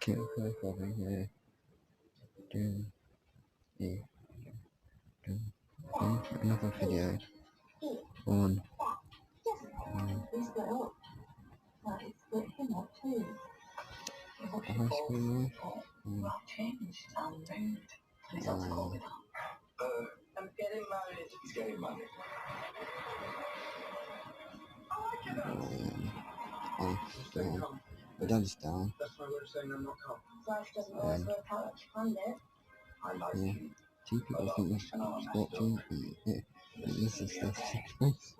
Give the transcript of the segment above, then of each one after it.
Kill her over here. Do another video on high school life. I'm getting married. He's getting married. My dad's down. That's why we're saying I'm not coming. Life doesn't always work out like you planned it. I like Yeah. you. 2 people think this is watching. Yeah. This is the place.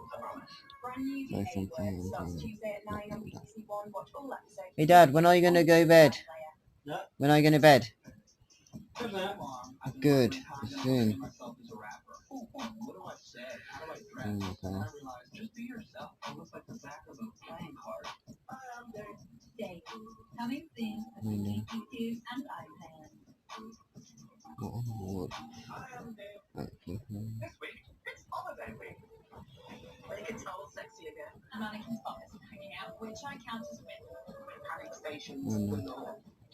Like something. Hey Dad, when are you gonna go to bed? Yeah. When are you going to bed? Good. Soon. Okay. What? Mannequin's all sexy again. Mannequin's policy hanging out, which I count as win. Panic stations.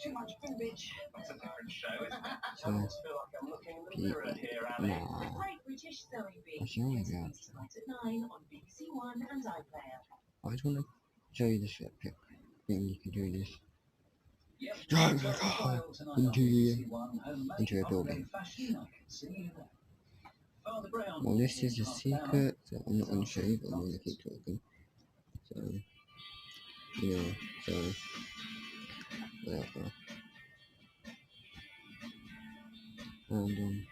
Too much boobage. That's a different show, isn't it? I feel like I'm looking in the mirror here, Ali. The Great British Sewing Bee. Tonight at 9 on BBC One and iPlayer. I just want to show you this pic thing. You can do this. Yep. Drive the car into a building. Well, this is a secret, so I'm not going to show you, but I'm going to keep talking. So, yeah, so, whatever. And,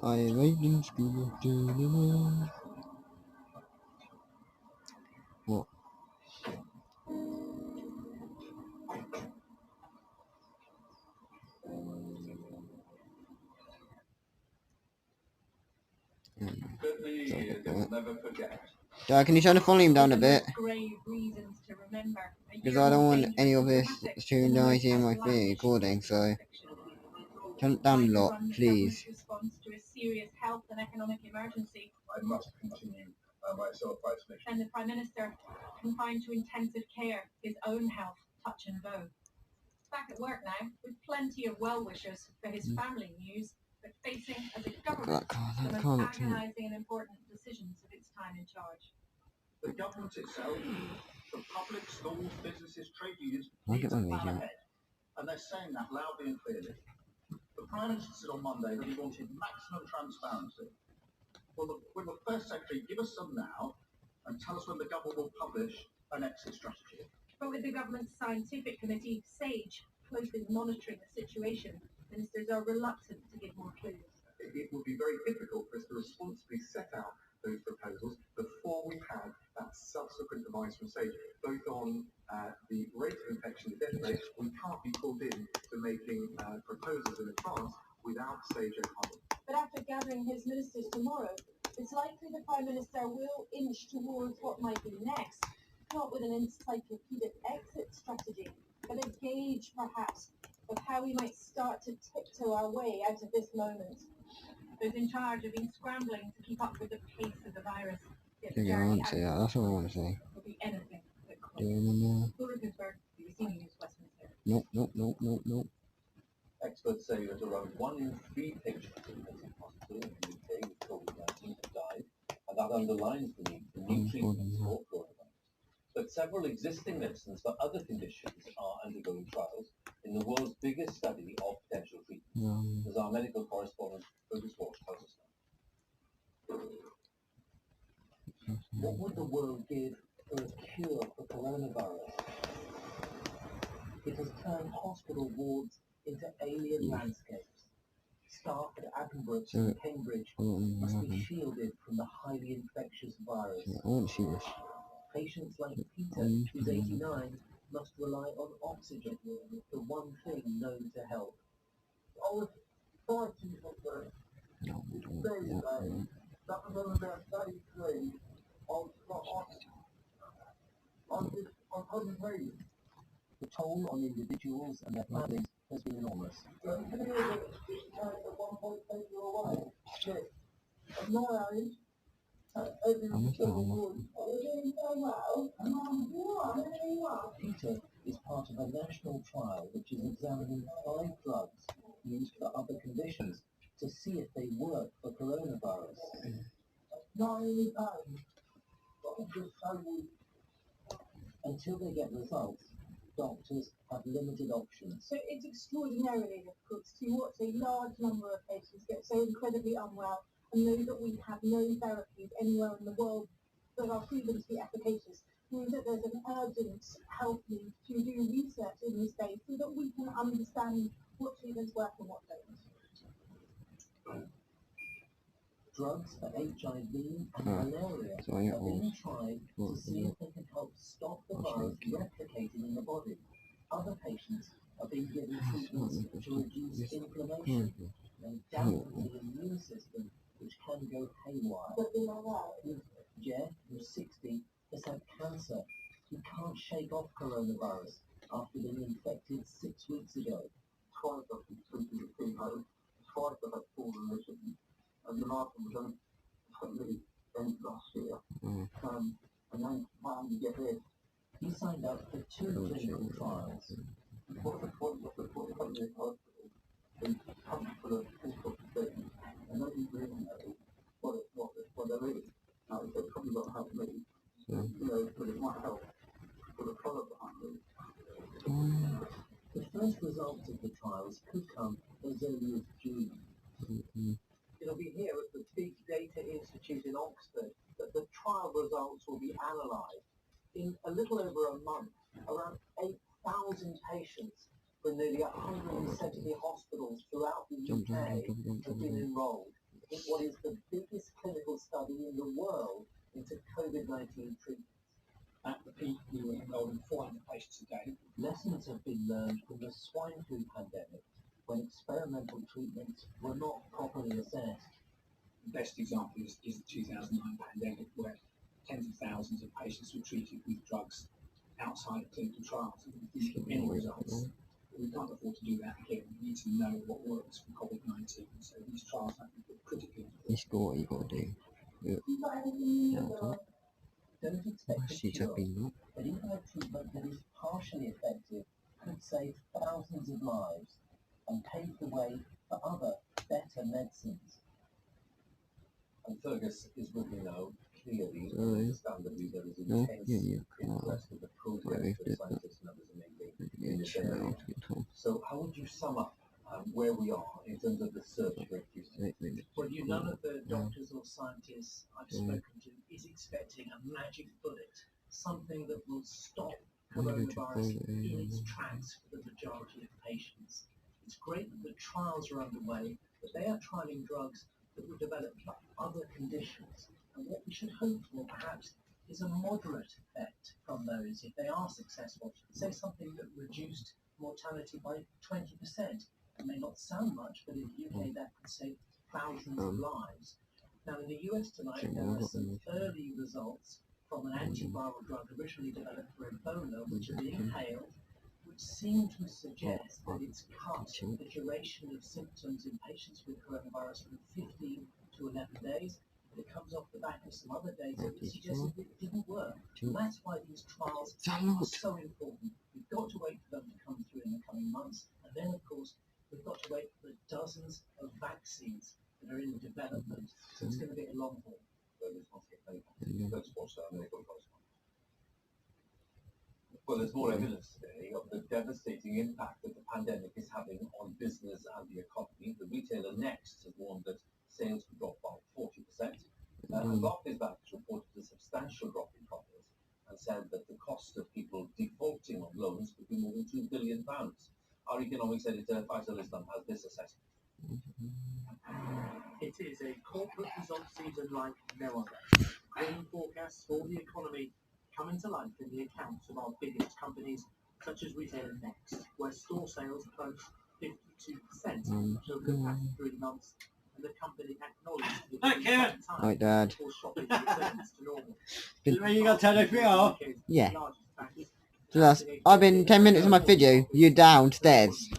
I arrived in school. What? Dad, can you turn the volume down a bit? Because I don't want any of this to noise in my recording, so turn it down a lot, please. I must continue my self-isolation. And the Prime Minister confined to intensive care, his own health touch and go. Back at work now, with plenty of well-wishers for his family news, but facing, as a government, the most agonising and important decisions of its time in charge. The government itself, the public, schools, businesses, trade unions, Look at my plan video. ahead. And they're saying that loudly and clearly. The Prime Minister said on Monday that he wanted maximum transparency. Will the First Secretary give us some now and tell us when the government will publish an exit strategy? But with the government's scientific committee, SAGE, closely monitoring the situation, ministers are reluctant to give more clues. It would be very difficult for us to responsibly set out those proposals before we have that subsequent advice from SAGE, both on the rate of infection, the death rate. We can't be pulled in to making proposals in advance without SAGE opinion. But after gathering his ministers tomorrow, it's likely the Prime Minister will inch towards what might be next, not with an encyclopedic exit strategy, but a gauge, perhaps, of how we might start to tiptoe our way out of this moment. Those in charge have been scrambling to keep up with the pace of the virus. Yeah, I want to say that. That's what I want to say. Will be anything but close. Nope. Experts say that around 1 in 3 patients in hospital in the UK with COVID-19 have died, and that underlines the need for new treatments for coronavirus. But several existing medicines for other conditions are undergoing trials in the world's biggest study of potential treatments, as our medical correspondent Fergus Walsh tells us now. What would the world give for a cure for coronavirus? It has turned hospital wards into alien landscapes. Staff at Addenbrooke's and Cambridge must be shielded from the highly infectious virus. I want to see this. Patients like Peter, who's 89, must rely on oxygen, the one thing known to help. Oh, it's far too much. That was on about 33. The toll on individuals and their families has been enormous. Peter is part of a national trial which is examining 5 drugs used for other conditions to see if they work for coronavirus. Until they get results, doctors have limited options. So it's extraordinarily difficult to watch a large number of patients get so incredibly unwell and know that we have no therapies anywhere in the world that are proven to be efficacious. Means that there's an urgent health need to do research in this space so that we can understand what treatments work and what don't. Drugs for HIV and malaria are being tried to see if they can help stop the virus replicating in the body. Other patients are being given treatments to reduce inflammation and dampen the immune system, which can go haywire. Jeff, who's 60, has had cancer. He can't shake off coronavirus after being infected 6 weeks ago. Twice I've been treated at chemo, twice I've had full remission, and the last one was only end last year. And then finally get this. He signed up for 2 clinical trials. What's the point of the hospital? They come for the physical thing, and nobody really knows what there is. Now, they probably got to help me, but it might help for the product behind me. The first results of the trials could come as early as June. It'll be here at the Big Data Institute in Oxford that the trial results will be analysed. In a little over a month, around 8,000 patients from nearly 170 hospitals throughout the UK have been enrolled in what is the biggest clinical study in the world into COVID-19 treatment. At the peak, we were enrolling 400 patients a day. Lessons have been learned from the swine flu pandemic, when experimental treatments were not properly assessed. The best example is the 2009 pandemic, where tens of thousands of patients were treated with drugs outside of clinical trials and didn't get any results. We can't afford to do that again. We need to know what works for COVID-19. So these trials have to be critically important. It's got what you got to do. Don't expect a cure, but even a treatment that is partially effective could save thousands of lives and pave the way for other, better medicines. And Fergus is with me now. Clearly, understandably, there is intense interest in the progress that scientists and others are making in this area. So how would you sum up where we are in terms of the search for a cure? Well, none of the doctors or scientists I've spoken to is expecting a magic bullet, something that will stop coronavirus in its tracks for the majority of patients. It's great that the trials are underway, but they are trialing drugs that will develop for other conditions. And what we should hope for, perhaps, is a moderate effect from those if they are successful. Say something that reduced mortality by 20%. It may not sound much, but in the UK that could save thousands of lives. Now in the US tonight there are some early results from an antiviral drug originally developed for Ebola, which are being inhaled, which seem to suggest that it's cut the duration of symptoms in patients with coronavirus from 15 to 11 days. It comes off the back of some other data that suggested it didn't work. And that's why these trials are so important. We've got to wait for them to come through in the coming months. And then, of course, we've got to wait for the dozens of vaccines that are in development. So it's going to be a long haul. Let's watch that medical correspondent. Well, there's more evidence today of the devastating impact that the pandemic is having on business and the economy. The retailer Next has warned that sales could drop by 40%. And Barclays Bank has reported a substantial drop in profits and said that the cost of people defaulting on loans could be more than £2 billion. Our economics editor, Faisal Islam, has this assessment. It is a corporate results season like no other. Grim forecasts for the economy coming to life in the accounts of our biggest companies, such as retailer Next, where store sales plunged 52% over the past 3 months, and the company acknowledged that Hi, Karen. time Right, Dad. before shopping returns to normal. When you got to turn everything off? Yeah. So that's, I've been 10 minutes in my video. You're downstairs.